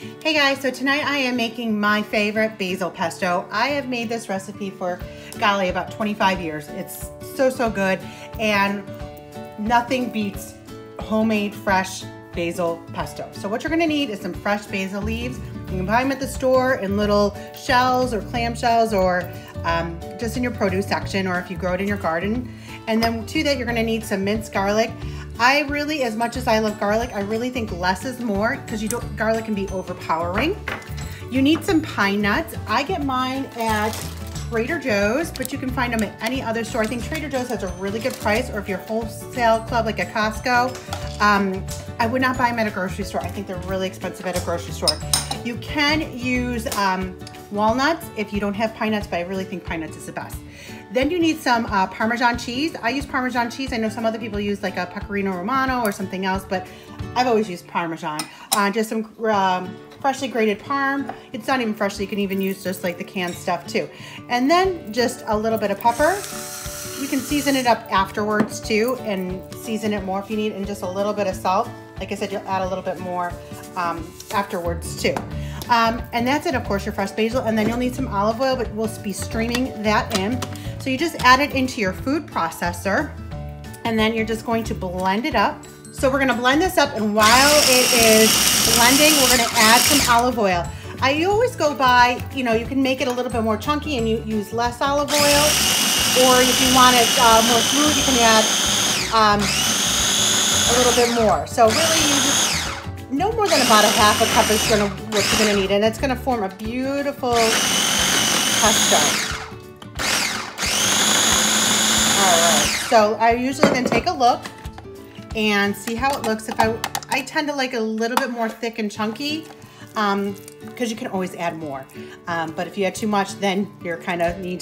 Hey guys, so tonight I am making my favorite basil pesto. I have made this recipe for, golly, about 25 years. It's so good, and nothing beats homemade fresh basil pesto. So what you're gonna need is some fresh basil leaves. You can buy them at the store in little shells or clam shells, or just in your produce section, or if you grow it in your garden. And then to that, you're gonna need some minced garlic. I really, as much as I love garlic, I really think less is more, because garlic can be overpowering. You need some pine nuts. I get mine at Trader Joe's, but you can find them at any other store. I think Trader Joe's has a really good price, or if you're wholesale club like a Costco, I would not buy them at a grocery store. I think they're really expensive at a grocery store. You can use walnuts if you don't have pine nuts, but I really think pine nuts is the best. Then you need some Parmesan cheese. I use Parmesan cheese. I know some other people use like a Pecorino Romano or something else, but I've always used Parmesan. Just some freshly grated Parm. It's not even freshly, you can even use just like the canned stuff too. And then just a little bit of pepper. You can season it up afterwards too, and season it more if you need, and just a little bit of salt. Like I said, you'll add a little bit more afterwards too. And that's it, of course, your fresh basil. And then you'll need some olive oil, but we'll be streaming that in. So you just add it into your food processor, and then you're just going to blend it up. So we're gonna blend this up, and while it is blending, we're gonna add some olive oil. I always go by, you know, you can make it a little bit more chunky and you use less olive oil, or if you want it more smooth, you can add a little bit more. So really, you just, no more than about a half a cup is what you're gonna need, and it's gonna form a beautiful pesto. All right, so I usually then take a look and see how it looks. If I tend to like a little bit more thick and chunky, because you can always add more. But if you add too much, then you're kind of need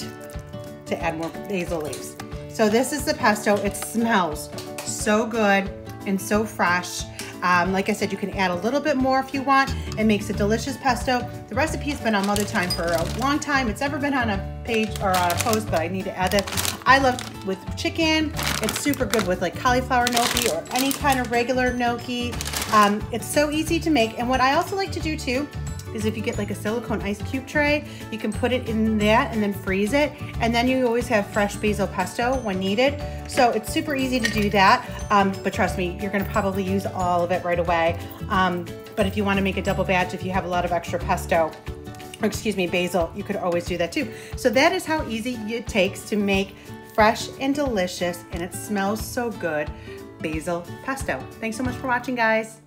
to add more basil leaves. So this is the pesto. It smells so good and so fresh. Like I said, you can add a little bit more if you want. It makes a delicious pesto. The recipe's been on Mother Time for a long time. It's never been on a page or on a post, but I need to add that. I love with chicken. It's super good with like cauliflower gnocchi or any kind of regular gnocchi. It's so easy to make. And what I also like to do too is if you get like a silicone ice cube tray, you can put it in that and then freeze it. And then you always have fresh basil pesto when needed. So it's super easy to do that. But trust me, you're gonna probably use all of it right away. But if you wanna make a double batch, if you have a lot of extra pesto, or excuse me, basil, you could always do that too. So that is how easy it takes to make fresh and delicious, and it smells so good, basil pesto. Thanks so much for watching, guys.